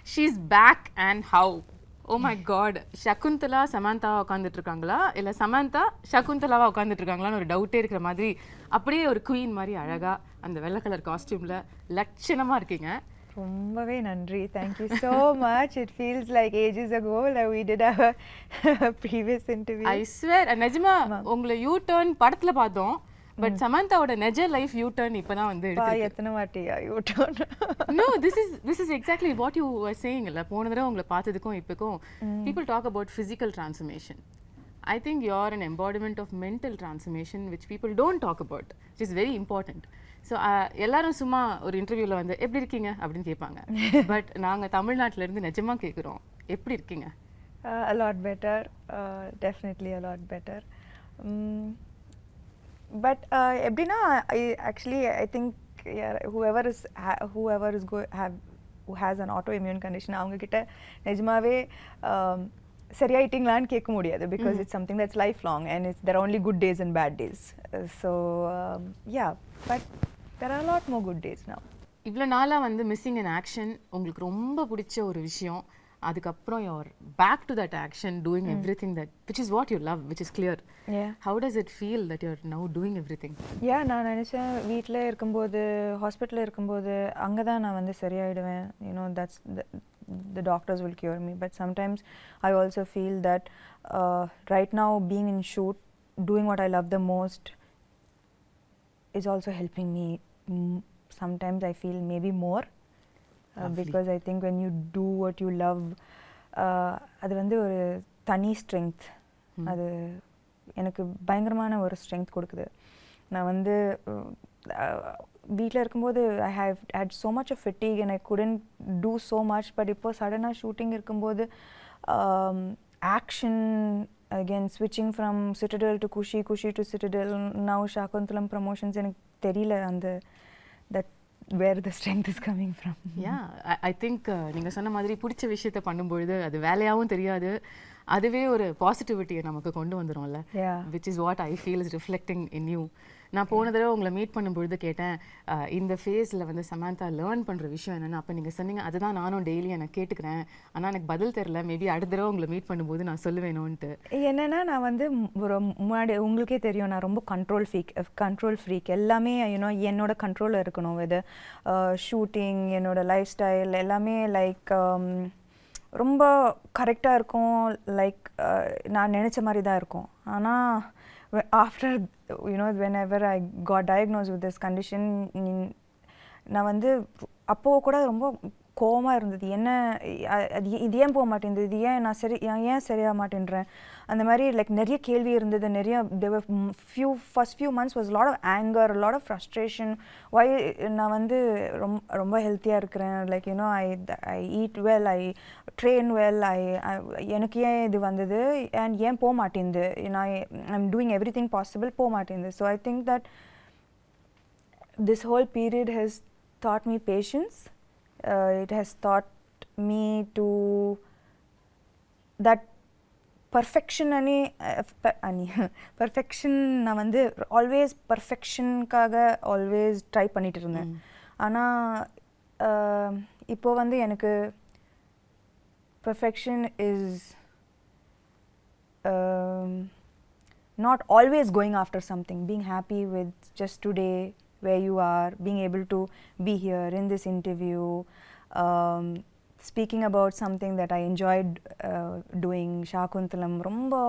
She's back and how? Oh my god. Shakuntala Samantha உட்கார்ந்துட்டு இருக்காங்களா இல்ல Samantha Shakuntalaவா உட்கார்ந்துட்டு இருக்காங்களான்னு ஒரு டவுட்டே இருக்கிற மாதிரி அப்படியே ஒரு குயின் மாதிரி அழகா அந்த வெள்ளை கலர் காஸ்டியூம்ல லட்சணமா இருக்கீங்க. ரொம்பவே நன்றி. Thank you so much. It feels like ages ago that we did our previous interview. I swear நிஜமா உங்களை யூ டர்ன் படத்துல பார்த்தோம். பட் சமந்தாவோட நெஜ லைஃப் யூ டர்ன் இப்பதான் வந்து எடுத்து எத்தனை வாட்டியா U turn? No, this is exactly what you were saying. இல்ல போன தடவை உங்களை பார்த்ததுக்கும் இப்போக்கும் people talk about physical transformation. I think you're an embodiment of mental transformation which people don't talk about, which is very important. So எல்லாரும் சும்மா ஒரு இன்டர்வியூல வந்து எப்படி இருக்கீங்க அப்படின்னு கேட்பாங்க. பட் நாங்க தமிழ்நாட்டுல இருந்து நிஜமா கேக்குறோம் எப்படி இருக்கீங்க? A lot better, definitely a lot better. But எப்படின்னா I think whoever who has an autoimmune condition அவங்க கிட்ட நிஜமாவே சரியாயிட்டீங்களான்னு கேட்க முடியாது because it's something that's lifelong and there are only good days and bad days. So yeah, but there are a lot more good days now. இவ்வளோ நாளா வந்து missing in action உங்களுக்கு ரொம்ப பிடிச்ச ஒரு விஷயம், அதுக்கப்புறம் you're back to that action doing everything that which is what you love, which is clear. Yeah. How does it feel that you're now doing everything? Yeah, நான் நினைச்சேன் வீட்டில் இருக்கும்போது ஹாஸ்பிட்டலில் இருக்கும்போது அங்கே தான் நான் வந்து சரியாயிடுவேன். You know, that's the doctors will cure me. But sometimes I also feel that right now being in shoot, doing what I love the most is also helping me. Sometimes I feel maybe more. Because I think when you do what you love, அது வந்து ஒரு தனி strength. அது எனக்கு பயங்கரமான ஒரு strength கொடுக்குது. நான் வந்து வீட்டில் இருக்கும்போது I have had so much of fatigue and I couldn't do so much. But இப்போ சடனாக ஷூட்டிங் இருக்கும்போது action, again switching from Citadel to Kushi to Citadel, now Shaakuntalam promotions, எனக்கு தெரியல அந்த that where the strength is coming from. Yeah, I think நீங்க சொன்ன மாதிரி பிடிச்ச விஷயத்தை பண்ணும்பொழுது அது வேலையாகவும் தெரியாது, அதுவே ஒரு பாசிட்டிவிட்டியை நமக்கு கொண்டு வந்துடும்ல. which is what I feel is reflecting in you. நான் போன தடவை உங்களை மீட் பண்ணும்பொழுது கேட்டேன் இந்த ஃபேஸில் வந்து சமந்தா லேர்ன் பண்ணுற விஷயம் என்னென்னு. அப்போ நீங்கள் சொன்னீங்க அதுதான் நானும் டெய்லி எனக்கு கேட்டுக்கிறேன், ஆனால் எனக்கு பதில் தெரில, மேபி அடுத்த தடவை உங்களை மீட் பண்ணும்போது நான் சொல்லுவேணும்ன்ட்டு. என்னென்னா நான் வந்து ஒரு முன்னாடி உங்களுக்கே தெரியும் நான் ரொம்ப கண்ட்ரோல் ஃப்ரீக். எல்லாமே என்னோட கண்ட்ரோலில் இருக்கணும். இது ஷூட்டிங், என்னோட லைஃப் ஸ்டைல் எல்லாமே லைக் ரொம்ப கரெக்டாக இருக்கும். லைக் நான் நினச்ச மாதிரி தான் இருக்கும். ஆனால் after whenever I got diagnosed with this condition, நான் வந்து அப்போ கூட ரொம்ப கோவமாக இருந்தது. என்ன இது ஏன் போக மாட்டேங்குது, இது ஏன் நான் ஏன் சரியாக மாட்டேன்றேன், அந்த மாதிரி லைக் நிறைய கேள்வி இருந்தது. நிறைய first few months was a lot of anger, a lot of frustration. why நான் வந்து ரொம்ப ஹெல்த்தியாக இருக்கிறேன், like I eat well, I train well, எனக்கு ஏன் இது வந்தது and ஏன் போக மாட்டேங்குது, I'm doing everything possible, போக மாட்டேங்குது. So I think that this whole period has taught me patience. It has taught me to that perfection perfection நான் வந்து ஆல்வேஸ் பர்ஃபெக்ஷனுக்காக ஆல்வேஸ் ட்ரை பண்ணிட்டு இருந்தேன். ஆனால் இப்போ வந்து எனக்கு perfection is not always going after something, being happy with just today where you are, being able to be here in this interview, speaking about something that I enjoyed doing. Shaakuntalam romba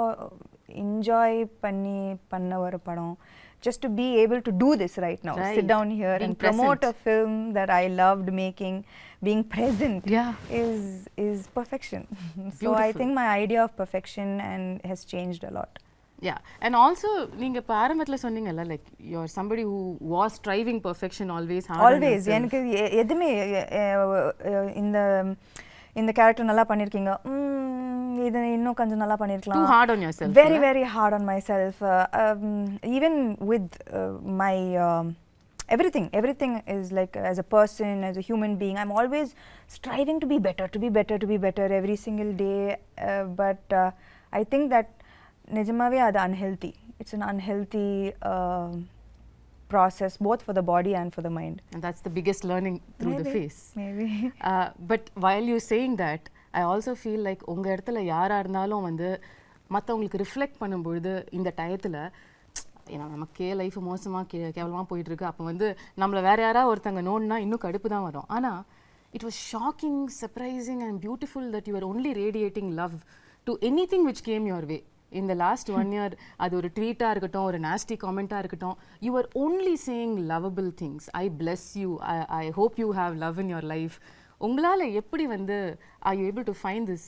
enjoy panna ஒரு படம். Just to be able to do this right now, sit down here and promote a film that I loved making, being present is perfection. So I think my idea of perfection has changed a lot. Yeah, and also நீங்க ஆரம்பத்துல சொன்னீங்கல்ல like you are somebody who was striving perfection always. எனக்கு எதுமே இந்த character நல்லா பண்ணிருக்கீங்க, இது இன்னும் கொஞ்சம் நல்லா பண்ணிருக்கலாம். Too hard on yourself. Very very hard on myself. Even with my everything is like as a person, as a human being, I'm always striving to be better every single day. But I think that நிஜமாவே அது unhealthy. It's an unhealthy process both for the body and for the mind. And that's the biggest learning through the phase. Maybe. But while you're saying that, I also feel like உங்க இடத்துல யாரா இருந்தாலும் வந்து மற்றவங்களுக்கு reflect பண்ணும்பொழுது இந்த டயத்தில் ஏன்னா நமக்கே லைஃப் மோசமாக கேவலமாக போயிட்டுருக்கு, அப்போ வந்து நம்மளை வேற யாராவது ஒருத்தங்க நோண்டுனா இன்னும் கடுப்பு தான் வரும். ஆனால் it was shocking, surprising and beautiful that you are only radiating love to any thing which game your way. In the last 1 year, அது ஒரு ட்வீட்டாக இருக்கட்டும், ஒரு நாஸ்டி காமெண்ட்டாக இருக்கட்டும், you are only saying lovable things. I bless you. I hope you have love in your life. உங்களால் எப்படி வந்து are you able to find this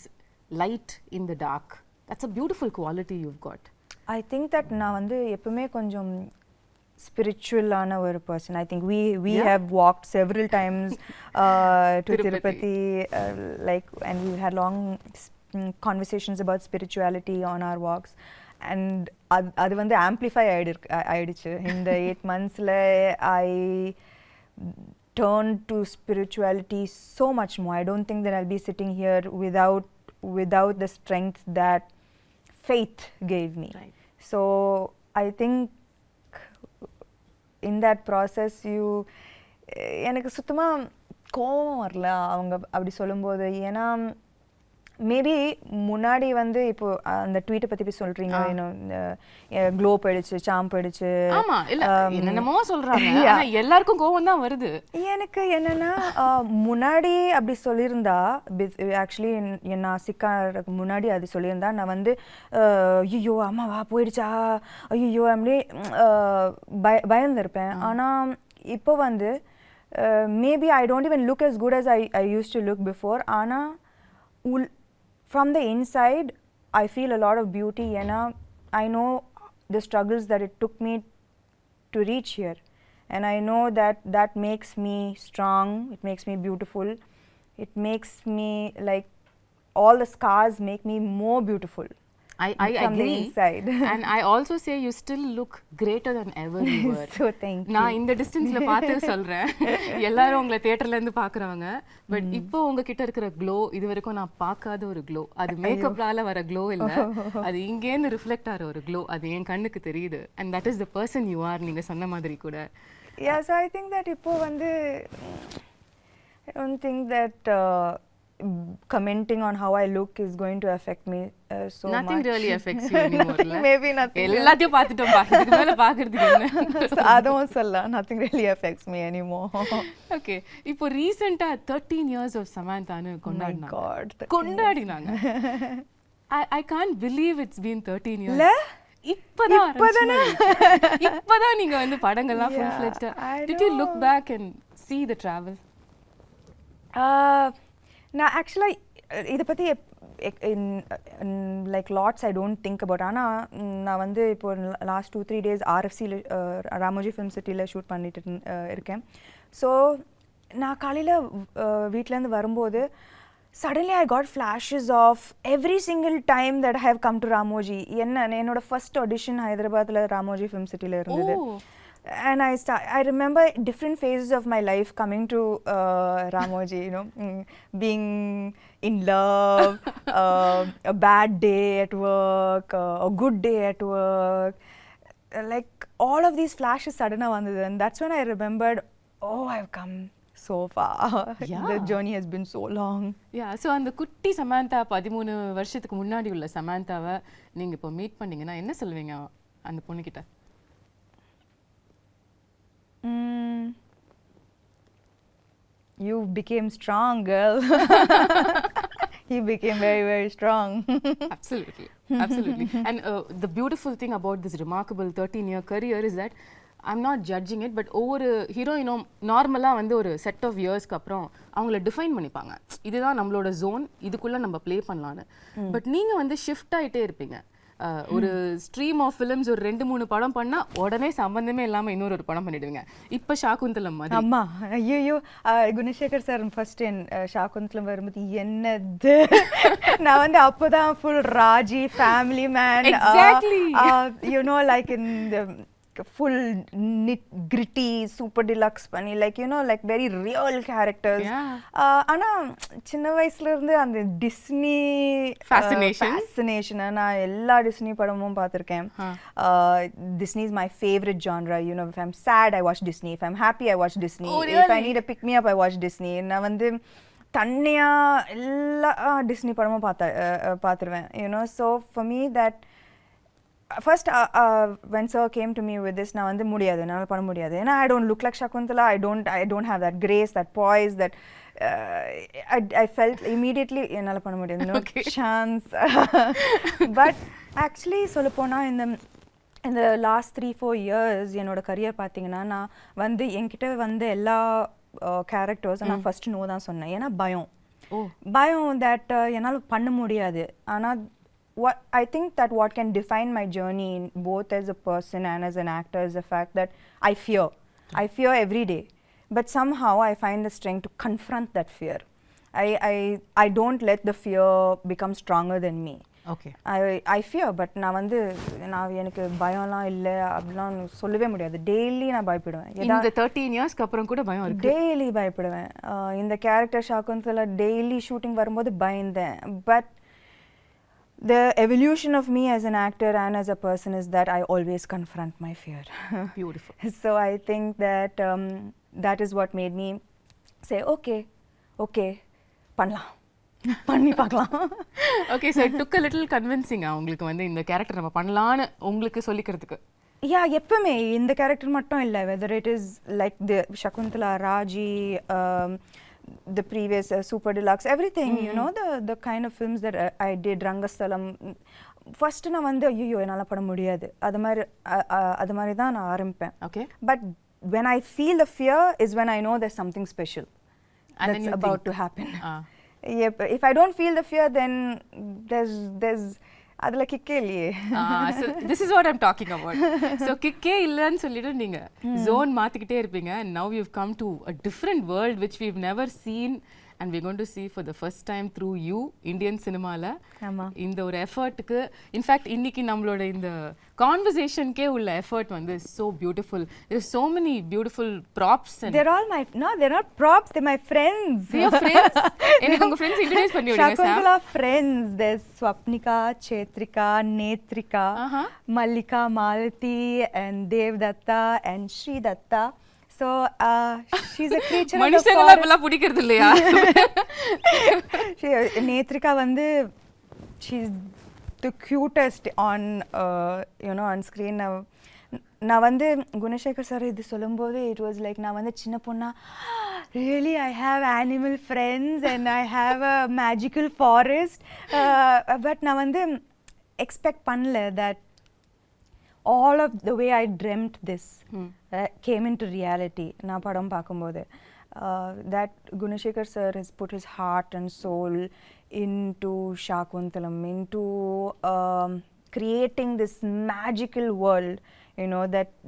light in the dark? That's a beautiful quality you've got. I think that நான் வந்து எப்பவுமே கொஞ்சம் spiritual-ஆன ஒரு person. I think we have walked several times to Tirupati, like, and we had long conversations about spirituality on our walks, and அது வந்து amplify ஆயிடுச்சு in the 8 monthsல. I turned to spirituality so much more. I don't think that I'll be sitting here without the strength that faith gave me. Right. So I think in that process எனக்கு சுத்தமா கோவம் வரல அவங்க அப்படி சொல்லும்போது. ஏன்னா maybe முன்னாடி வந்து இப்போ அந்த ட்வீட்டை பத்தி போய் சொல்றீங்க, க்ளோ போயிடுச்சு, சாம் போயிடுச்சு, ஆமா இல்ல என்னென்னமோ சொல்றாங்க, ஆனா எல்லாருக்கும் கோவம் தான் வருது. எனக்கு என்னன்னா முன்னாடி அப்படி சொல்லியிருந்தா, ஆக்சுவலி நான் சிக்காருக்கு முன்னாடி அது சொல்லியிருந்தா நான் வந்து ஐயோ அம்மாவா போயிடுச்சா, ஐயோ அப்படி பயந்துருப்பேன். ஆனா இப்போ வந்து maybe I don't even look as good as I used to look before. ஆனா from the inside I feel a lot of beauty. I know the struggles that it took me to reach here, and I know that makes me strong, it makes me beautiful, it makes me like all the scars make me more beautiful. I from agree. The inside. And I also say you still look greater than ever you were. So thank you. நான் இந்த டிஸ்டன்ஸ்ல பார்த்து சொல்றேன், எல்லாரும் உங்களை தியேட்டர்ல இருந்து பாக்குறவங்க, பட் இப்போ உங்ககிட்ட இருக்கிற க்ளோ இது வரைக்கும் நான் பார்க்காத ஒரு க்ளோ. அது மேக்கப்லால வர க்ளோ இல்ல, அது இங்கேருந்து ரிஃப்ளெக்ட் ஆகிற ஒரு க்ளோ. அது என் கண்ணுக்கு தெரியுது. And that is the person you are. நீங்க சொன்ன மாதிரி கூட. Yeah, so I think that இப்போ வந்து I don't think that commenting on how I look is going to affect me so nothing much. really affects you anymore. Maybe nothing. எல்லாத்தையும் பார்த்துட்டோம், இதுக்கு மேல பார்க்கிறதுக்கு என்ன? அதுவும் சொல்லலாம், nothing really affects me anymore. Okay, இப்போ ரீசெண்டா 13 years of Samanthaன்னு கொண்டாடினாங்க. I can't believe it's been 13 years. இப்பதான் நீங்க வந்து படங்கள்லாம் full fledged. Did you look back and see the travel? நான் ஆக்சுவலாக இதை பற்றி like lots I don't think about. ஆனால் நான் வந்து இப்போ லாஸ்ட் 2-3 days RFCயில் ராமோஜி ஃபிலிம் சிட்டியில் ஷூட் பண்ணிட்டு இருக்கேன். ஸோ நான் காலையில் வீட்டிலேருந்து வரும்போது suddenly I got flashes of every single time that I have come to Ramoji. என்னோட ஃபர்ஸ்ட் ஆடிஷன் ஹைதராபாத்தில் ராமோஜி ஃபிலிம் சிட்டியில் இருந்தது. And I remember different phases of my life coming to Ramoji, being in love, a bad day at work, a good day at work, like all of these flashes suddenly vandhu, and that's when I remembered, oh, I've come so far. Yeah. The journey has been so long. Yeah, so அந்த குட்டி சமந்தா 13 வருஷத்துக்கு முன்னாடி உள்ள சமந்தாவை நீங்க இப்போ meet பண்ணீங்கன்னா என்ன சொல்வீங்க அந்த பொண்ணு கிட்ட? You became strong, girl. You became very, very strong. Absolutely, absolutely. And the beautiful thing about this remarkable 13-year career is that I'm not judging it, but ஒவ்வொரு ஹீரோயினும் நார்மலாக வந்து ஒரு செட் ஆஃப் இயர்ஸ்க்கு அப்புறம் அவங்கள டிஃபைன் பண்ணிப்பாங்க, இதுதான் நம்மளோட ஜோன், இதுக்குள்ளே நம்ம ப்ளே பண்ணலான்னு. பட் நீங்கள் வந்து ஷிஃப்ட் ஆகிட்டே இருப்பீங்க. ஒரு ஸ்ட்ரீம் ஆஃப் ஃபிலிம்ஸ் ஒரு 2-3 படம் பண்ணா உடனே சம்பந்தமே இல்லாம இன்னொரு படம் பண்ணிடுவீங்க. இப்ப ஷாகுந்தலம் மாதிரி. அம்மா ஐயோ, குணசேகர் சார் ஃபர்ஸ்ட் ஷாகுந்தலம் வரும்போது என்னது, நான் வந்து அப்போதான் full Raji family man, Exactly. like in the full gritty super deluxe பண்ணி like you know like very real characters. ஆனா சின்ன வயசுல இருந்து அந்த டிஸ்னி fascination நான் எல்லா டிஸ்னி படமும் பார்த்திருக்கேன். Disney is my favorite genre. You know, if I'm sad I watch Disney, if I'm happy I watch Disney. Oh, really? If I need a pick me up I watch Disney. நான் வந்து தன்னியா எல்லா Disney படமும் பார்த்துருவேன். You know, so for me that first when sir came to me with this நான் வந்து முடியாது, என்னால் பண்ண முடியாது, ஏன்னா I don't look like Shaakuntala, I don't have that grace, that poise, that I felt immediately என்னால் பண்ண முடியாது, no chance. But actually சொல்லப்போனா in the last 3-4 years என்னோட கரியர் பார்த்தீங்கன்னா நான் வந்து என்கிட்ட வந்து எல்லா கேரக்டர்ஸ் நான் ஃபர்ஸ்ட் நோ தான் சொன்னேன். ஏன்னா பயம் தட் என்னால் பண்ண முடியாது. ஆனால் what I think that what can define my journey both as a person and as an actor is the fact that I fear every day, but somehow I find the strength to confront that fear. I don't let the fear become stronger than me. Okay. I fear, but நான் வந்து நான் எனக்கு பயம்லாம் இல்லை அப்படிலாம் சொல்லவே முடியாது. Daily நான் பயப்படுவேன். இந்த 13 இயர்ஸ்க்கு அப்புறம் கூட பயம் இருக்கு? டெய்லி பயப்படுவேன். இந்த கேரக்டர் ஷாக்குந்தலா டெய்லி ஷூட்டிங் வரும்போது பயந்தேன். But the evolution of me as an actor and as a person is that I always confront my fear. Beautiful. So I think that that is what made me say okay பண்ணலாம், பண்ணி பார்க்கலாம். Okay, so it took a little convincing உங்களுக்கு வந்து இந்த character நம்ம பண்ணலாம்னு உங்களுக்கு சொல்லிக்கிறதுக்கு. எப்பவுமே இந்த கேரக்டர் மட்டும் இல்லை, whether it is like the Shaakuntala, Raji, the previous super deluxe, everything, you know, the kind of films that I did, Rangasthalam, first நான் வந்து ஐயோ என்னால் பண்ண முடியாது, அது மாதிரி தான் நான் ஆரம்பிப்பேன். Okay. But when I feel the fear is when I know there's something special that's about to happen. If I don't feel the fear, then there's அதுல கிக்கே இல்லையே. So this is what I'm talking about. So கிக்கே இல்லன்னு சொல்லிட்டு நீங்க zone மாத்திக்கிட்டே இருப்பீங்க, and now you've come to a different world which we've never seen and we're going to see for the first time through you Indian cinema-ல. இந்த ஒரு எஃபர்ட்டுக்கு in fact இன்னைக்கு நம்மளோட இந்த கான்வர்சேஷனுக்கே உள்ள எஃபர்ட் வந்து so beautiful. There's so many beautiful props and they're not props, they're my friends. Your friends? எனக்கு உங்க friends introduce பண்ணி விடுங்க sir. Shaakuntala friends, there's Swapnika, Chetrika, Netrika, Mallika, Malati and Devdatta and Sri Datta. So she's a creature of the மனுஷங்கள இப்பலாம் பிடிக்கிறது இல்லையா? Netrika வந்து she's the cutest on you know on screen. நான் வந்து Gunasekar sir இது சொல்லும்போது it was like நான் வந்து சின்ன பொண்ணா really I have animal friends and I have a magical forest, but நான் வந்து expect பண்ணல that all of the way I dreamt this came into reality. நான் படம் பார்க்கும்போது that Gunashekar sir has put his heart and soul into Shaakuntalam, into creating this magical world, you know,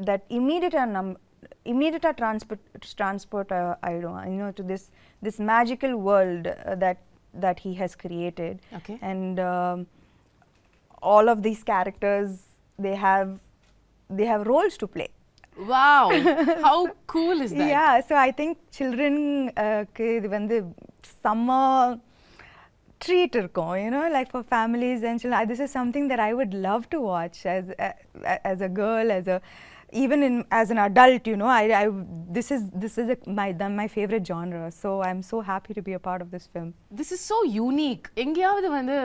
that immediate transport I don't you know to this magical world that he has created. Okay. And all of these characters they have roles to play. Wow, how cool is that? Yeah, so I think children இது வந்து summer treat இருக்கும், you know, like for families and children. This is something that I would love to watch as a girl, even as an adult, you know. This is my favorite genre, so I'm so happy to be a part of this film. This is so unique. எங்கயாவது வந்து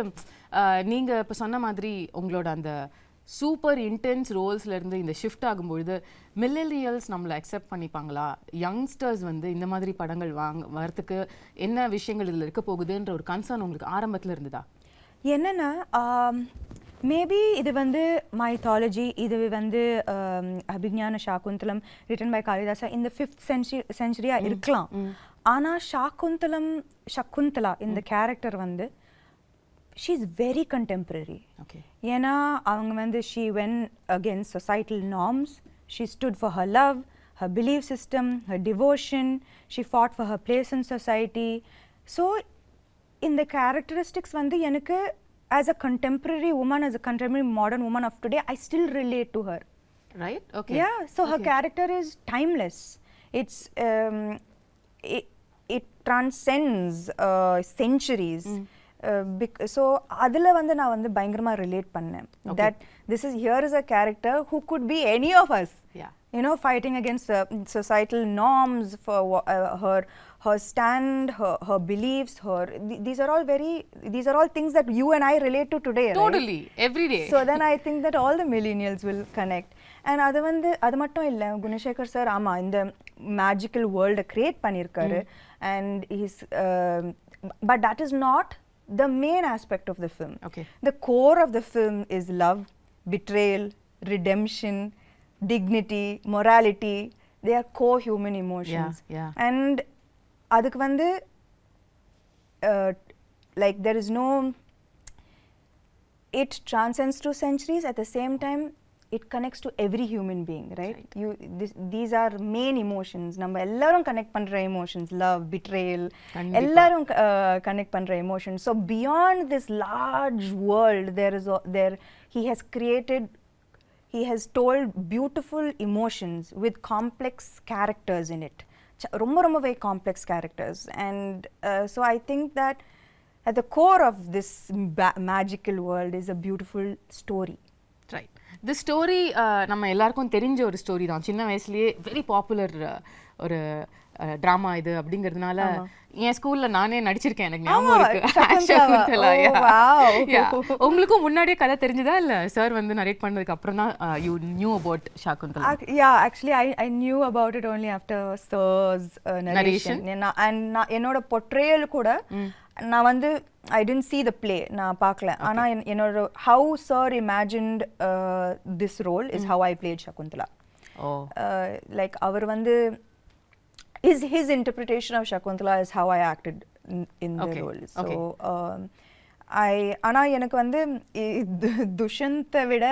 நீங்க இப்ப சொன்ன மாதிரி உங்களோட அந்த super intense ரோல்ஸ்ல இருந்து இந்த ஷிஃப்ட் ஆகும்பொழுது மில்லேனியல்ஸ் நம்மளை அக்செப்ட் பண்ணிப்பாங்களா, யங்ஸ்டர்ஸ் வந்து இந்த மாதிரி படங்கள் வரதுக்கு என்ன விஷயங்கள் இதில் இருக்க போகுதுன்ற ஒரு கன்சர்ன் உங்களுக்கு ஆரம்பத்தில் இருந்ததா? என்னன்னா மேபி இது வந்து மைத்தாலஜி, இது வந்து அபிஞான ஷாகுந்தலம் ரிட்டன் பை காளிதாசா இந்த 5th century இருக்கலாம். ஆனால் சகுந்தலா இந்த கேரக்டர் வந்து she is very contemporary. Okay. ஏன்னா அவங்க வந்து she went against societal norms, she stood for her love, her belief system, her devotion, she fought for her place in society. So இந்த characteristics வந்து எனக்கு as a contemporary woman, as a contemporary modern woman of today, I still relate to her. right? Okay. Yeah, so her character is timeless. It's it transcends centuries. So adula vandu na vandu பயங்கரமா relate பண்ணேன். That this is here is a character who could be any of us. Yeah. You know, fighting against societal norms for her stand, her beliefs, these are all things that you and I relate to today. Totally, right? every day. So then I think that all the millennials will connect. And அது மட்டும் இல்ல, Gunasekar sir ஆமா இந்த magical வேர்ல்டை create பண்ணியிருக்காரு. And he's but that is not the main aspect of the film. Okay. The core of the film is love, betrayal, redemption, dignity, morality. They are core human emotions. Yeah. And adukku vandu like there is no, it transcends through centuries. At the same time it connects to every human being, right? These are main emotions. நம்ம எல்லாரும் connect பண்ற emotions, love, betrayal, எல்லாரும் connect பண்ற emotions. So beyond this large world, he has told beautiful emotions with complex characters in it. ரொம்ப very complex characters. And so I think that at the core of this magical world is a beautiful story. Right. The story நம்ம எல்லாருக்கும் தெரிஞ்ச ஒரு story தான். சின்ன வயசுலயே very popular ஒரு drama இது அப்படிங்கிறதுனால என் ஸ்கூல்ல நானே நடிச்சிருக்கேன், எனக்கு ஞாபகம் இருக்கு. ஷாகுந்தலா. உங்களுக்கும் முன்னாடியே கதை தெரிஞ்சதா இல்ல சார் வந்து நரேட் பண்ணதுக்கு அப்புறம் தான் you knew about Shaakuntalam? Yeah, actually I knew about it only after sir's narration. And என்னோட portrayal கூட நான் வந்து I didn't see the play, நான் பார்க்கல. ஆனா என்னோட how sir imagined this role is how I played Shaakuntala. Like அவர் வந்து his interpretation of Shaakuntala is how I acted in the role. So ஆனா எனக்கு வந்து துஷந்தை விட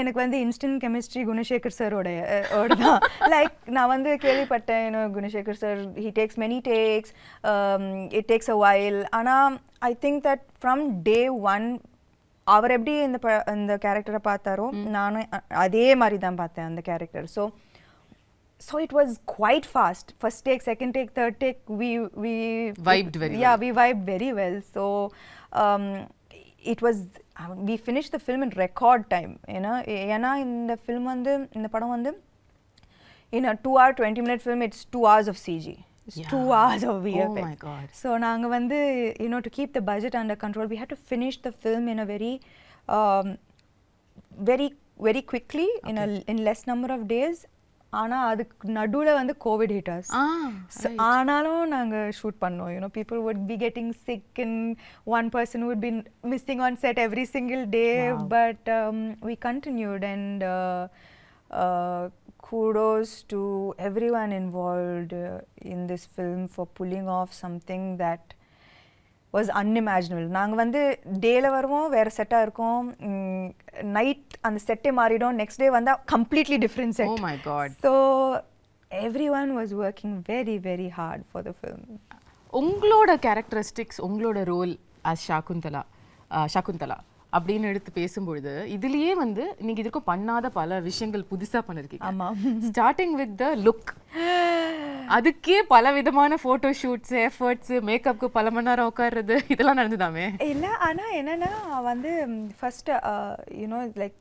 எனக்கு வந்து இன்ஸ்டன்ட் கெமிஸ்ட்ரி குணசேகர் சாரோட தான். லைக் நான் வந்து கேள்விப்பட்டேன், Gunasekar sir he takes many takes, it takes a while. ஆனா I think that from day one அவர் எப்படி இந்த கேரக்டரை பார்த்தாரோ நானும் அதே மாதிரி தான் பார்த்தேன் அந்த character. So it was quite fast. First take, second take, third take, we vibed very well. Yeah, we vibed very well. So it was, we finished the film in record time. You know, ஏன்னா இந்த film வந்து இந்த படம் வந்து in a 2-hour 20-minute film, it's 2 hours of CG. It's 2 hours of VFX. Oh my God. So நாங்க வந்து to keep the budget under control, we had to finish the film in a very quickly, in less number of days. ஆனா அதுக்கு நடுவுல வந்து Covid hit us. ஆனாலும் நாங்க shoot பண்ணோம். People would be getting sick and one person would be missing on set every single day. Wow. But we continued, and kudos to everyone involved in this film for pulling off something that was unimaginable. நாங்க வந்து டேல வருவோம், வேற செட்டா இருக்கும், night அந்த செட்டே மாறிடும், நெக்ஸ்ட் டே வந்தா completely different set. Oh my God. So everyone was working very hard for the film. உங்களோட கேரக்டரிஸ்டிக்ஸ், உங்களோட ரோல் as ஷாகுந்தலா அப்படின்னு எடுத்து பேசும்பொழுது இதுலயே வந்து நீங்க இதுக்கும் பண்ணாத பல விஷயங்கள் புதுசா பண்ணிருக்கீங்க. ஆமா. ஸ்டார்டிங் வித் த லுக், அதுக்கே பல விதமான போட்டோ ஷூட்ஸ், எஃபர்ட்ஸ், மேக்கப்க்கு பல மணி நேரம் உட்கார்றது, இதெல்லாம் நடந்துதாமே? இல்ல, ஆனா என்னன்னா வந்து ஃபர்ஸ்ட் லைக்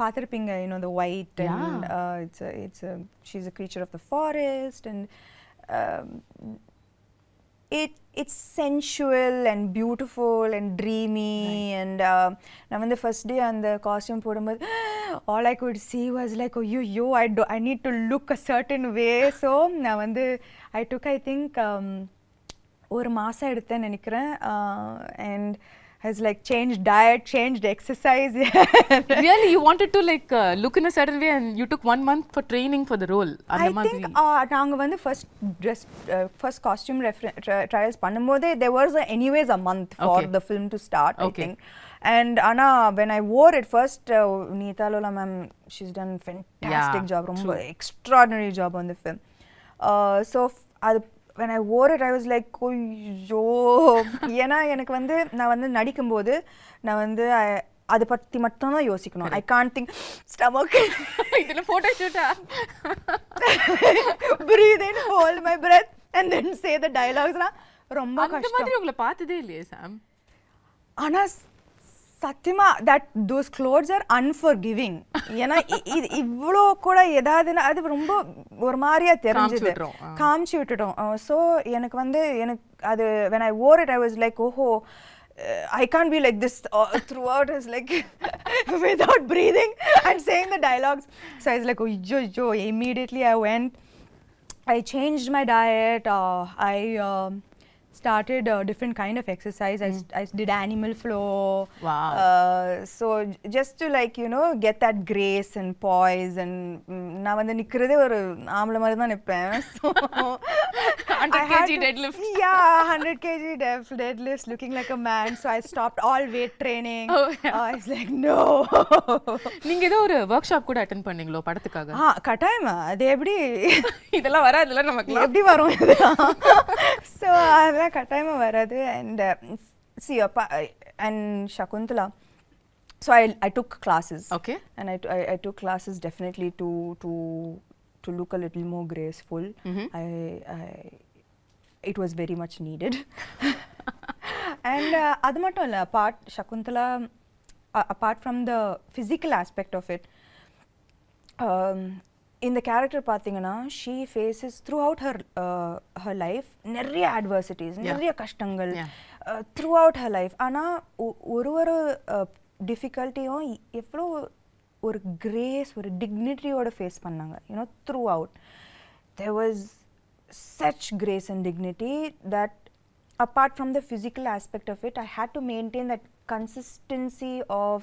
பார்த்திருப்பீங்க, the white, and she's a creature of the forest, and it's sensual and beautiful and dreamy. Right. And நான் வந்து ஃபர்ஸ்ட் டே அந்த காஸ்டியூம் போடும்போது all I could see was like, oh I need to look a certain way. So நான் வந்து I took, I think ஒரு மாசம் எடுத்தேன்னு நினைக்கிறேன். And has like changed diet, changed exercise. Really, you wanted to like look in a certain way, and you took 1 month for training for the role? I think நாங்க வந்து first costume trials பண்ணும்போதே there was anyways a month for the film to start. I think. And Anna, when I wore it first, Neeta Lola ma'am, she's done fantastic job, ரொம்ப extraordinary job on the film. So when I wore it, I was like, ஐயோ, ஏன்னா எனக்கு வந்து நான் வந்து நடிக்கும்போது நான் வந்து அதை பற்றி மட்டும்தான் யோசிக்கணும். ஐ கான்ட் திங்க் ஸ்டமக் இதில் photo ஷூட்டா breathe in, hold my breath and then say the dialogues. ரொம்ப அந்த கஷ்டம். மாதிரி உங்களை பார்த்ததே இல்லையே சாம். ஆனா சத்தியமா that those clothes are unforgiving. ஏன்னா இவ்வளோ கூட ஏதாவதுன்னா அது ரொம்ப ஒரு மாதிரியா தெரிஞ்சது, காமிச்சு விட்டுட்டோம். ஸோ எனக்கு அது when I wore it I was like oh I can't be like this throughout. It's like without breathing and saying the dialogues. So I was like oh immediately I went, I changed my diet, I started a different kind of exercise. I did animal flow. Wow. So just to like get that grace and poise, and நான் வந்து நிக்கிறதே ஒரு ஆம்பளை மாதிரி தான் நிப்பேன். So 100 kg deadlift. Yeah, 100 kg deadlift, looking like a man. So I stopped all weight training. I was like no. நீங்க ஏதோ ஒரு work shop கூட அட்டெண்ட் பண்ணீங்களோ படத்துக்காக? கட்டாயமா. அது எப்படி இதெல்லாம் வராதுல நமக்கு, எப்படி வரும் இதெல்லாம்? So அதெல்லாம் கட்டாயமா வராது. And see and Shaakuntalam, so I took classes. Okay. And I took classes definitely to look a little more graceful. It was very much needed. And அது மட்டும் இல்ல, Shaakuntalam, apart from the physical aspect of it, இந்த character பார்த்தீங்கன்னா she faces throughout her life நிறைய adversities, நிறைய கஷ்டங்கள் throughout her life. ஆனால் ஒரு டிஃபிகல்ட்டியும் எவ்வளோ ஒரு கிரேஸ், ஒரு டிக்னிட்டியோட ஃபேஸ் பண்ணாங்க. throughout there was such grace and dignity that apart from the physical aspect of it I had to maintain that consistency of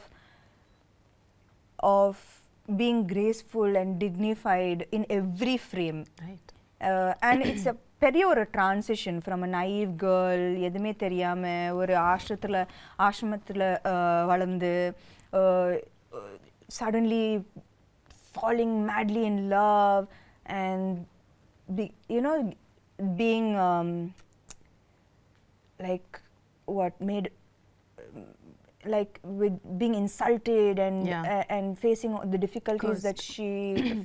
being graceful and dignified in every frame. Right. And it's a பெரிய ஒரு transition from a naive girl, எதுவுமே தெரியாம ஒரு ஆசிரமத்தில் வளர்ந்து suddenly falling madly in love and being like what made like with being insulted and facing the difficulties that she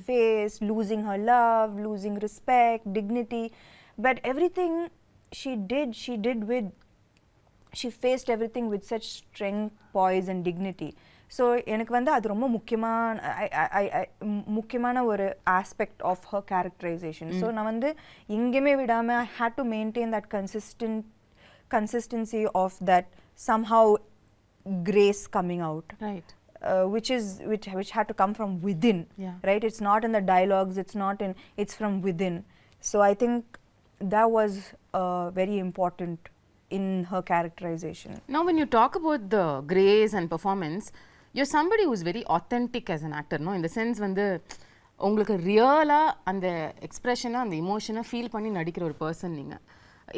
faced, losing her love, losing respect, dignity, but everything she faced everything with such strength, poise and dignity. So எனக்கு வந்து அது ரொம்ப முக்கியமான ஒரு aspect of her characterization. So நான் வந்து எங்கேயுமே விடாம I had to maintain that consistency of that somehow grace coming out, right? Which had to come from within, right? It's not in the dialogues, it's from within. So I think that was very important in her characterization. Now when you talk about the grace and performance, you're somebody who's very authentic as an actor, no? In the sense வந்து உங்களுக்கு ரியலா அந்த எக்ஸ்பிரஷனை, அந்த இமோஷனை feel பண்ணி நடிக்கிற ஒரு person நீங்கள்.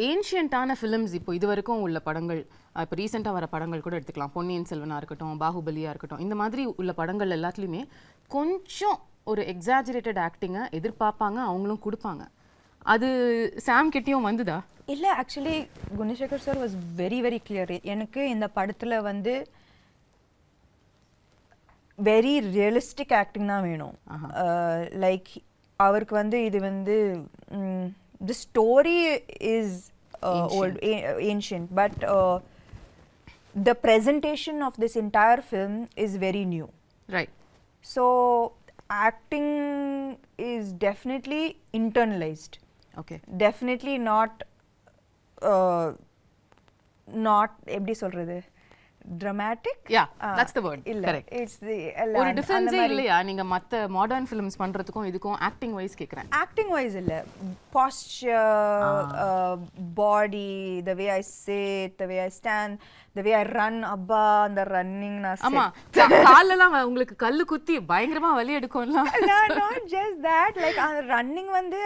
ஏன்ஷியன்ட்டான ஃபிலிம்ஸ் இப்போ இது வரைக்கும் உள்ள படங்கள், இப்போ ரீசெண்டாக வர படங்கள் கூட எடுத்துக்கலாம், பொன்னியின் செல்வனாக இருக்கட்டும், பாகுபலியாக இருக்கட்டும், இந்த மாதிரி உள்ள படங்கள் எல்லாத்துலேயுமே கொஞ்சம் ஒரு எக்ஸாஜரேட்டட் ஆக்டிங்கை எதிர்பார்ப்பாங்க, அவங்களும் கொடுப்பாங்க. அது சாம் கிட்டேயும் வந்துதா? இல்லை, actually Gunasekar sir was very very clear. எனக்கு இந்த படத்தில் வந்து வெரி ரியலிஸ்டிக் ஆக்டிங் தான் வேணும். லைக் அவருக்கு வந்து இது வந்து the story is old, ancient, but the presentation of this entire film is very new. Right. So acting is definitely internalized. Okay. Definitely not எப்படி சொல்றது, dramatic. Yeah, that's the word. Correct. It's the ஒரு difference இல்லையா நீங்க மத்த modern films பண்றதுக்கும் இதுக்கும் acting wise கேக்குறேன்? Acting wise இல்ல, posture, body, the way I sit, the way I stand, the way I run, abba அந்த ரன்னிங் நான் ஆமா காலெல்லாம் உங்களுக்கு கல்லு குத்தி பயங்கரமா வலி எடுக்கும்ல. Not just that, like running வந்து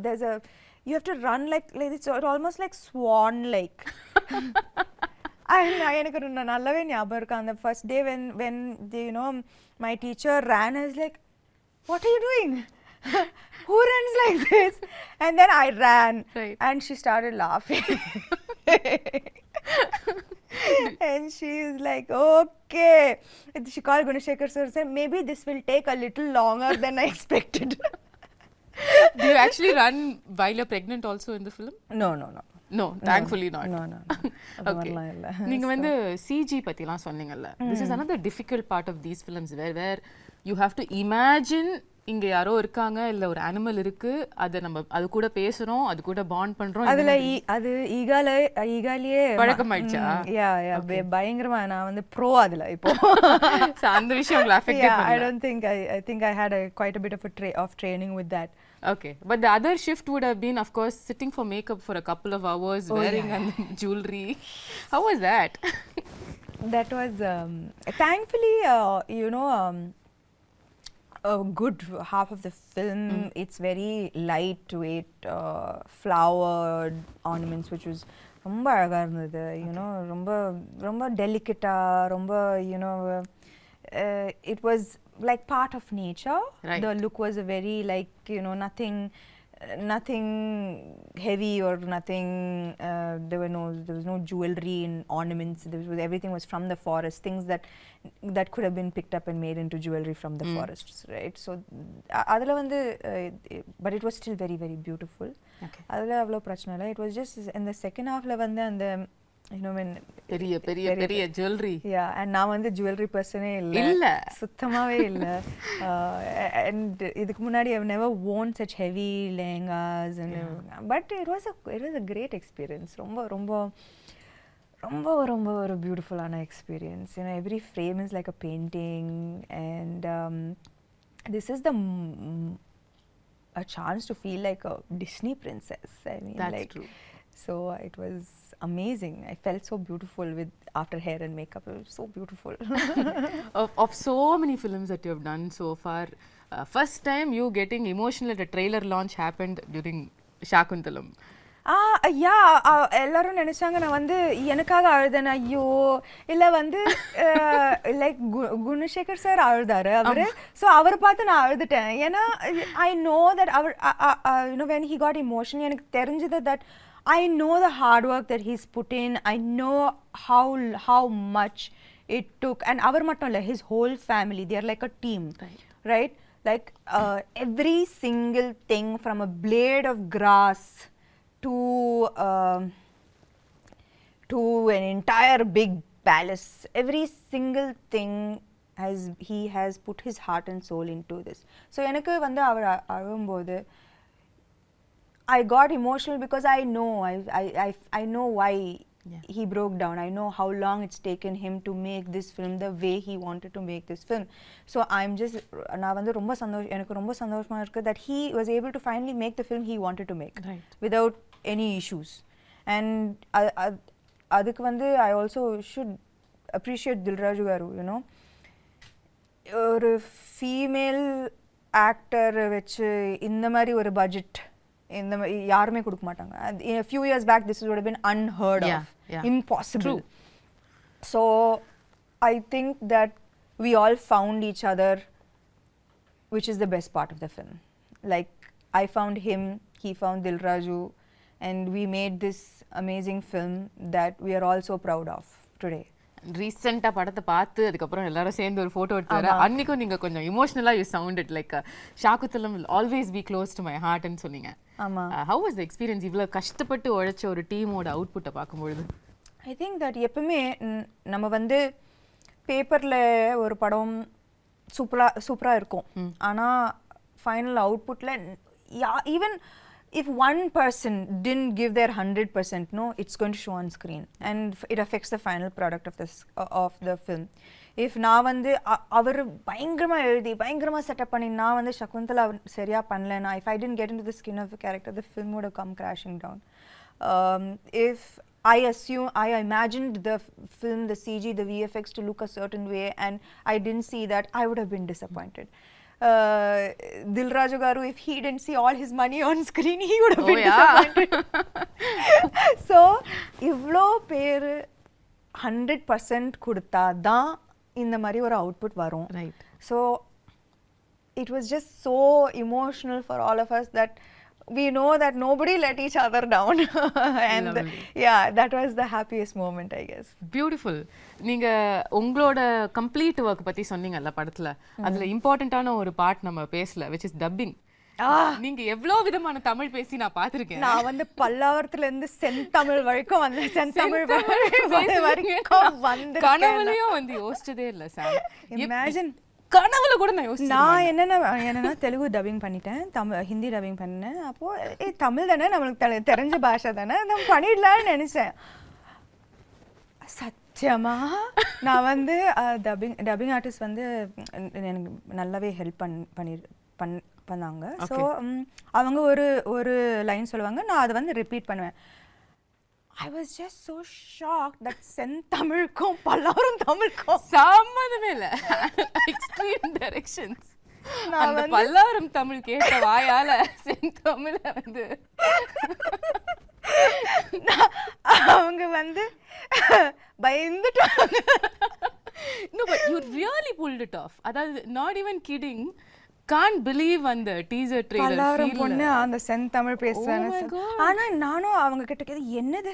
there's a you have to run like it's almost like swan like. எனக்கு நல்லாவே ஞாபகம் இருக்கு அந்த first day when my teacher ran, I was like, what are you doing? Who runs like this? And then I ran, right. And she started laughing. And she's like, okay. She called Gunashekhar sir and said, maybe this will take a little longer than I expected. Do you actually run while you're pregnant also in the film? No. No, thankfully not. No. Okay. நீங்க வந்து CG பத்திலாம் சொன்னீங்கல்ல. This is another difficult part of these films where you have to imagine இங்க யாரோ இருக்காங்க இல்ல ஒரு animal இருக்கு அது நம்ம அது கூட பேசுறோம் அது கூட பாண்ட் பண்றோம் அதுல அது ஈகாலியே பழக்கமாயிடுச்சா யா பயங்கரமா நான் வந்து ப்ரோ அதுல இப்போ அந்த விஷயம் உங்களை அஃபெக்ட் பண்ணல I don't think I think I had quite a bit of training with that. Okay, but the other shift would have been, of course, sitting for makeup for a couple of hours, wearing jewelry. How was that? That was thankfully, a good half of the film. It's very lightweight, flowered ornaments, which was ரொம்ப அழகா இருந்தது. You know, ரொம்ப delicate, ரொம்ப it was like part of nature. Right. The look was a very like nothing heavy or nothing. There was no jewelry and ornaments. Everything was from the forest. Things that could have been picked up and made into jewelry from the forests, right? So, adala vandu, but it was still very very beautiful. Okay. Adala avlo prachana illa. It was just in the second half la vandu and the when பெரிய jewelry. Yeah, and நான் வந்து jewelry person இல்ல சுத்தமாவே இல்ல. And இதுக்கு முன்னாடி I've never worn such heavy lehengas and but it was a great experience. ரொம்ப ஒரு beautiful ஆன experience. You know, every frame is like a painting and this is a chance to feel like a Disney princess. I mean, that's like, true. So it was amazing. I felt so beautiful after hair and makeup. It was so beautiful. Of so many films that you have done so far, first time you getting emotional at a trailer launch happened during Shaakuntalam. எல்லாரும் நினைச்சாங்க நான் வந்து எனக்காக அழுதேன். ஐயோ இல்ல வந்து like Gunasekar sir அழுதாரு அவரு. ஸோ அவரை பார்த்து நான் அழுதுட்டேன். ஏன்னா ஐ நோ தட் அவர் when he got emotional எனக்கு தெரிஞ்சது that I know the hard work that he's put in. I know how much it took. And avar mattum illa, his whole family, they are like a team, right? Like every single thing from a blade of grass to an entire big palace, every single thing he has put his heart and soul into this. So enakku vandu avar alumbodhu I got emotional because I know why he broke down. I know how long it's taken him to make this film the way he wanted to make this film. So I'm just நான் வந்து எனக்கு ரொம்ப சந்தோஷமா இருக்கு that he was able to finally make the film he wanted to make without any issues. And அதுக்கு வந்து I also should appreciate Dilraju garu, you know. ஒரு female actor வச்சு இந்த மாதிரி ஒரு பட்ஜெட் இந்த யாருமே கொடுக்க மாட்டாங்க. A few years back this would have been unheard of, impossible. So I think that we all found each other, which is the best part of the film. Like I found him, he found Dilraju, and we made this amazing film that we are all so proud of today. ரீசெண்டாக படத்தை பார்த்து அதுக்கப்புறம் எல்லாரும் சேர்ந்து ஒரு photo எடுத்தாரு. அன்னைக்கும் நீங்கள் கொஞ்சம் இமோஷனலாக you sounded like Shaakuntalam will always be close to my ஹார்ட்னு சொன்னீங்க. ஹவ் வாஸ் த எக்ஸ்பீரியன்ஸ் இவ்வளோ கஷ்டப்பட்டு உழைச்ச ஒரு டீமோட அவுட்புட்டை பார்க்கும்பொழுது? ஐ திங்க் தட் எப்பவுமே நம்ம வந்து பேப்பரில் ஒரு படம் சூப்பராக இருக்கும், ஆனால் ஃபைனல் அவுட்புட்டில் even if one person didn't give their 100%, no, it's going to show on screen and it affects the final product of the film. If நான் வந்து அவர் பயங்கரமாக எழுதி பயங்கரமாக செட்டப் பண்ணி நான் வந்து சகுந்தலா சரியாக பண்ணலன்னா, if I didn't get into the skin of the character, the film would have come crashing down. If I imagined the film, the CG, the VFX to look a certain way and I didn't see that, I would have been disappointed. Dilraju garu, if he didn't see all his money on screen, he would have been disappointed. So ivlo per 100% கொடுத்தா தான் இந்த மாதிரி ஒரு output வரும். Right. So it was just so emotional for all of us that we know that nobody let each other down. And yeah, that was the happiest moment, I guess. Beautiful. நீங்க உங்களோட complete work பத்தி சொன்னீங்கல்ல படத்துல, அதுல இம்பார்ட்டன்டான ஒரு part நம்ம பேசல, which is dubbing. நீங்க எவ்வளவு விதமான தமிழ் பேசி நான் பாத்திருக்கேன். நான் வந்து பல்லாவரத்துல இருந்து செந்தமிழ் வரைக்கும் வந்தேன். செந்தமிழ் வரைக்கும் வந்து கனவுலயும் வந்து யோசிச்சதே இல்ல சார். இமேஜின் கனவுல கூட நான் யோசிச்சேன். நான் என்னன்னா தெலுங்கு டப்பிங் பண்ணிட்டேன், ஹிந்தி டப்பிங் பண்ணேன். அப்போ தமிழ் தானே நம்மளுக்கு தெரிஞ்ச பாஷை தானே, நம்ம பண்ணிடலாம்னு நினைச்சேன். சத்தியமா நான் வந்து டப்பிங் ஆர்டிஸ்ட் வந்து எனக்கு நல்லாவே ஹெல்ப் பண்ணாங்க. ஸோ அவங்க ஒரு லைன் சொல்லுவாங்க, நான் அதை வந்து ரிப்பீட் பண்ணுவேன். I was just so shocked that செந்தமிழுக்கும் Pallavaram தமிழுக்கும் சம்மந்தமே இல்லை. Extreme directions. அந்த பல்லாவரம் தமிழ் கேட்ட வாயால செந்தமிழ வந்து அவங்க வந்து பயந்துட்டாங்க. No, but you really pulled it off. அதாவது not even kidding. Can't believe அந்த டீசர் ட்ரெய்லர் பல்லாவரம் பொண்ணு அந்த செந்தமிழ் பேசுறாங்க. ஆனா நானும் அவங்க கிட்ட கேது, என்னது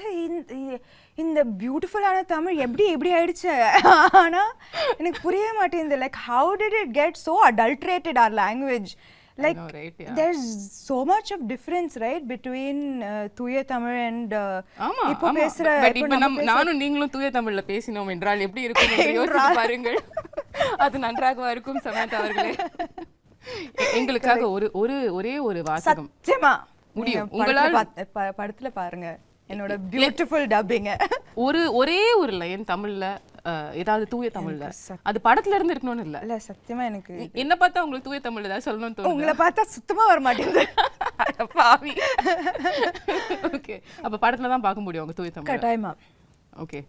இந்த பியூட்டிஃபுல்லான தமிழ் எப்படி ஆயிடுச்சு? ஆனா எனக்கு புரிய மாட்டேங்குது. Like how did it get so adulterated our language? Like know, right? Yeah. There's so much of difference, right, between தூய தமிழ் and இப்போ பேசுற. பட் இப்போ நானும் நீங்களும் தூய தமிழ்ல பேசினோம் என்றால் எப்படி இருக்கும் என்று யோசித்து பாருங்கள். அது நன்றாக இருக்கும் சமந்தா அவர்களே. எங்களுக்காக ஒரே ஒரு வாசகம். சத்தியமா முடியும் உங்களால. படத்துல பாருங்க என்னோட பியூட்டிஃபுல் டப்பிங். ஒரே ஒரு லைன் தமிழ்ல, ஏதாவது தூய தமிழ்ல, அது படத்துல இருந்து இருக்கணும்னு இல்ல. சத்தியமா எனக்கு என்ன பார்த்தா உங்களுக்கு தூய தமிழ்ல ஏதாவது சொல்லணும்னு தோணுது? உங்களை பார்த்தா சுத்தமா வர மாட்டேங்குது. பாவி. ஓகே, அப்ப படத்துல தான் பார்க்க முடியும் உங்க தூய தமிழ். கட்டாயமா. ஓகே,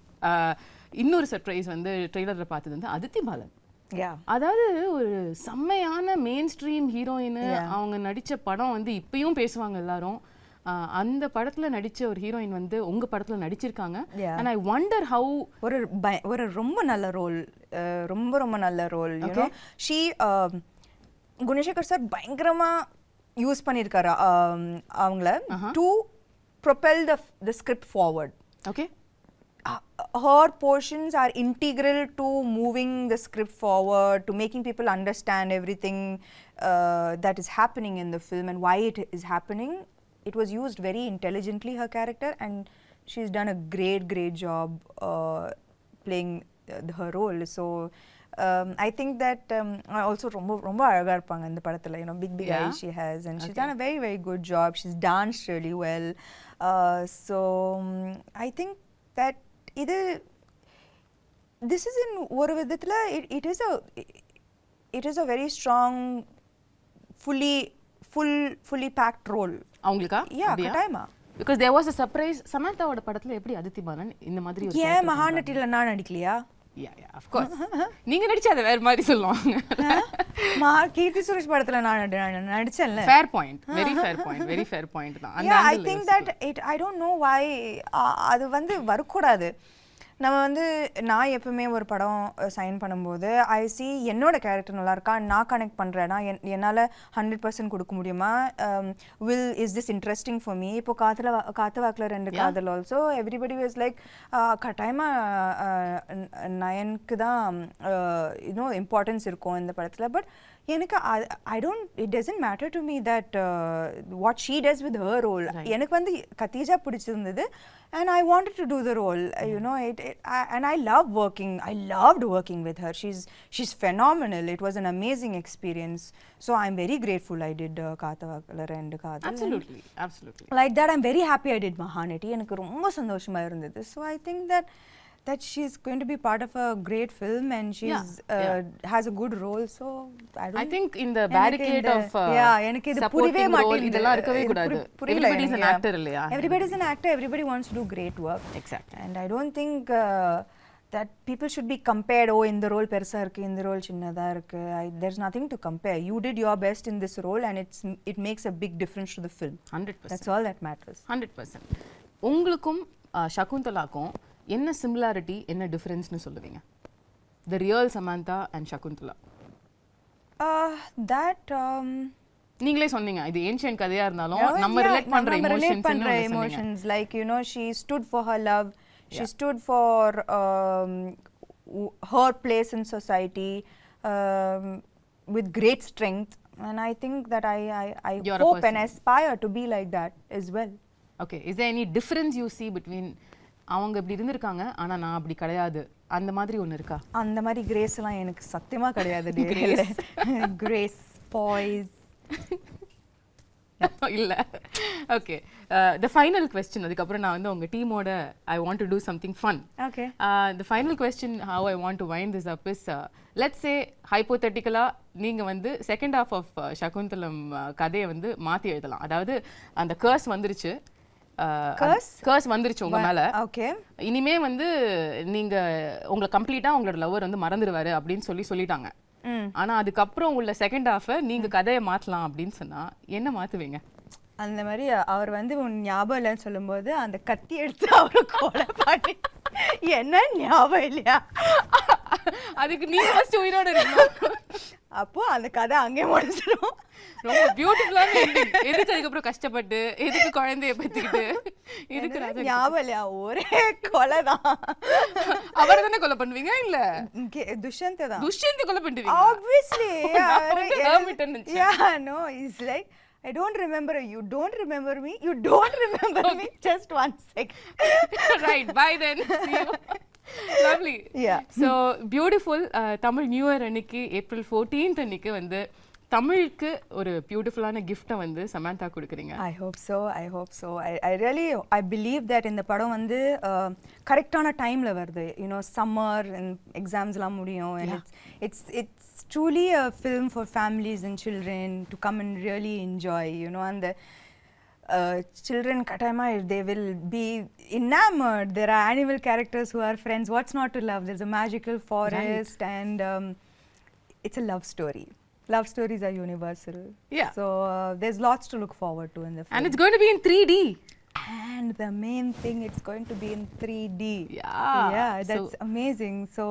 இன்னொரு சர்ப்ரைஸ் வந்து ட்ரெய்லர்ல பார்த்தது வந்து அதித்தி பாலன். Yeah. அதாவது ஒரு செம்மையான மெயின் ஸ்ட்ரீம் ஹீரோயின். அவங்க நடிச்ச படம் வந்து இப்பயும் பேசுவாங்க எல்லாரும். அந்த படத்துல நடிச்ச ஒரு ஹீரோயின் வந்து உங்க படத்துல நடிச்சிருக்காங்க. And I wonder how ஒரு ரொம்ப நல்ல ரோல், ரொம்ப நல்ல role. you know she Gunasekar sir பயங்கரமா யூஸ் பண்ணிருக்காரு அவங்கள to propel the script forward. Okay. Her portions are integral to moving the script forward, to making people understand everything that is happening in the film and why it is happening. It was used very intelligently, her character, and she's done a great job playing her role. So I think that also ரொம்ப அழகா இருப்பாங்க இந்த படத்துல. You know, big eyes she has, and she's done a very good job. She's danced really well. So I think that this is in ஒரு விதத்துல it is a very strong fully packed role. அவங்களுக்கா? Yeah, கட்டாயமா. Because there was a surprise. சமந்தாவோட படத்துல எப்படி அதித்தி பாலன் இந்த மாதிரி ஒரு ஏன் மகாநட்டில நான் நடிக்கலையா? Yeah, of course. நீங்க நடிச்சா அது வேற மாதிரி சொல்லுவாங்க. கீர்த்தி சுரேஷ் படத்துல நான் நடிச்சேன்ல. Fair point. Very fair point தான். Yeah, I think that I don't know why அது வந்து வரக்கூடாது. நம்ம வந்து நான் எப்பவுமே ஒரு படம் சைன் பண்ணும்போது ஐ சி என்னோட கேரக்டர் நல்லா இருக்கா, நான் கனெக்ட் பண்ணுறேன்னா என்னால் 100% கொடுக்க முடியுமா, is this interesting for me. இப்போ காத்து வாக்கில் 2 காதல் ஆல்சோ எவ்ரிபடி வாஸ் லைக் கட்டாயமாக நயனுக்கு தான் இன்னும் இம்பார்ட்டன்ஸ் இருக்கும் இந்த படத்தில். பட் எனக்கு it doesn't matter to me that what she does with her role. எனக்கு வந்து கத்தீஜா பிடிச்சிருந்தது and I wanted to do the role. You know, and I loved working with her. She's phenomenal. It was an amazing experience. So I'm very grateful I did Kaathavakala and Kaadhal. Absolutely. Like that, I'm very happy I did Mahanati. எனக்கு ரொம்ப சந்தோஷமா இருந்தது. So I think that she's going to be part of a great film and she's has a good role. So I think in the barricade of எனக்கு இது புரியவே மாட்டேங்குது. இதெல்லாம் இருக்கவே கூடாது. Everybody is an actor இல்லையா? Everybody is an actor. Everybody wants to do great work. Exactly. And I don't think that people should be compared. Oh, இந்த role பெருசா இருக்கு, இந்த ரோல் சின்னதா இருக்கு. There's nothing to compare. You did your best in this role and it makes a big difference to the film. 100%. That's all that matters. 100%. உங்களுக்கும் ஷகுந்தலாக்கும் என்ன similarity, என்ன டிஃபரன்ஸ்னு சொல்லுவீங்க? The real Samantha and Shaakuntala. That நீங்களே சொன்னீங்க இது ancient கதையா இருந்தாலும் நம்ம ரிலேட் பண்ற emotions like you know she stood for her love, she stood for her place in society with great strength, and I think that I hope and aspire to be like that as well. Okay, is there any difference you see between அவங்க இப்படி இருந்திருக்காங்க ஆனா நான் அப்படி கிடையாது அந்த மாதிரி ஒன்னு இருக்கா? அந்த மாதிரி கிரேஸ் எல்லாம் எனக்கு சத்தியமா கிடையாது. கிரேஸ் பாய்ஸ் இல்ல. ஓகே, the final question, அதுக்கு அப்புறம் நான் வந்து உங்க டீமோட I want to do something fun. Okay. The final question how I want to wind this up is let's say hypothetically நீங்க வந்து செகண்ட் half of Shaakuntalam கதையை வந்து மாத்தி எழுதலாம். அதாவது அந்த கர்ஸ் வந்துருச்சு, கர்ஸ் வந்துருச்சு உங்க மேல. ஓகே, இனிமே வந்து நீங்க உங்களை கம்ப்ளீட்டா உங்களோட லவர் வந்து மறந்துடுவாரு அப்படின்னு சொல்லிட்டாங்க. ஆனா அதுக்கப்புறம் உள்ள செகண்ட் ஹாஃப் நீங்க கதையை மாத்தலாம் அப்படின்னு சொன்னா என்ன மாத்துவீங்க? அந்த மாதிரி அவர் வந்து ஞாபகம் இல்லைன்னு சொல்லும்போது அந்த கத்தி எடுத்து அவரை கொலை பண்ணி என்ன ஞாபகம் இல்லையா அதுக்கு நீ ஃபர்ஸ்ட் உயிரோட இருக்கணும். அப்போ அந்த கதை அங்கேயே முடிஞ்சிடும். ரொம்ப பியூட்டிஃபுல்லான எண்டிங். எதுக்கு அதுக்கப்புறம் கஷ்டப்பட்டு எதுக்கு குழந்தைய பத்திக்கிட்டு இதுக்கு ஞாபகம் இல்லையா? ஒரே கொலை தான். அவரை தானே கொலை பண்ணுவீங்க? இல்ல துஷ்யந்த் தான். துஷ்யந்த் கொலை பண்ணுவீங்க obviously. yeah, no, it's like I don't remember you, don't remember me, you don't remember me, just 1 second. Right, bye then, see you. Lovely. Yeah, so beautiful. Tamil New Year அன்னைக்கு April 14th அன்னைக்கு வந்து தமிழுக்கு ஒரு பியூட்டிஃபுல்லான கிஃப்ட்டை வந்து சமந்தா கொடுக்குறீங்க. I hope so. I really believe that இந்த படம் வந்து கரெக்டான டைம்ல வருது. You know, summer and exams எல்லாம் முடியும், and it's truly a film for families and children to come and really enjoy, you know, and the children katayama they will be enamored. There are animal characters who are friends. What's not to love? There's a magical forest, right. And it's a love story. Love stories are universal. Yeah. So there's lots to look forward to in the film. And it's going to be in 3D. And the main thing, it's going to be in 3D. Yeah, that's amazing. So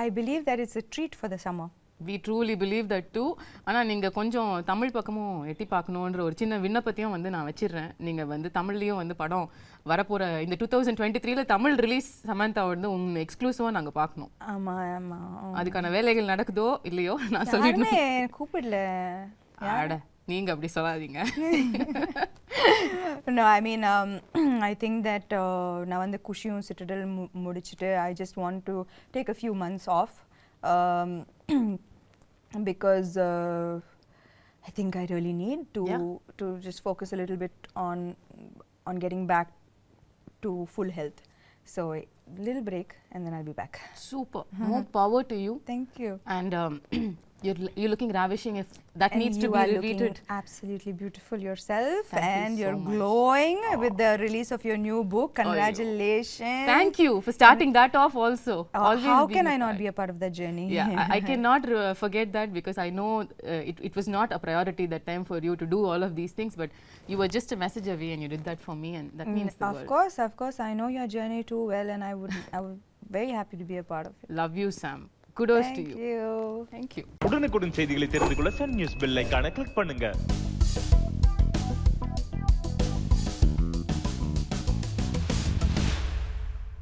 I believe that it's a treat for the summer. We truly believe that too. ஆனா நீங்க கொஞ்சம் தமிழ் பக்கமும் எட்டி பார்க்கணும்ன்ற ஒரு சின்ன விண்ணப்பத்தையும் வந்து நான் வச்சிடுறேன். நீங்க வந்து தமிழ்லயும் வந்து படம் வரப்போற இந்த 2023ல தமிழ் ரிலீஸ் சமந்தா வந்து உங்க எக்ஸ்க்ளூசிவா நாங்க பார்க்கணும். ஆமா. அதுக்கான வேலைகள் நடக்குதோ இல்லையோ நான் சொல்லிடுறேன். கூப்பிடல. அட நீங்க அப்படி சொல்லாதீங்க. No, I mean I think that நான் வந்து குஷியும் சிட்டடல் முடிச்சிட்டு I just want to take a few months off. Because I think I really need to just focus a little bit on getting back to full health. So a little break and then I'll be back. Super. More power to you. Thank you. And you're looking ravishing. If that and needs you to be are repeated. Looking absolutely beautiful yourself. Thank and you so you're much. glowing with the release of your new book. Congratulations. Thank you for starting that off also. How can I not be a part of that journey? Yeah, I cannot forget that because I know it was not a priority that time for you to do all of these things, but you were just a message away and you did that for me, and that means the world. Of course, I know your journey too well, and I would very happy to be a part of it. Love you, Sam. Kudos to you. Thank you. Thank you. உடனுக்குடன் செய்திகளை தெரிந்து கொள்ள Sun news bell ஐகானை click பண்ணுங்க.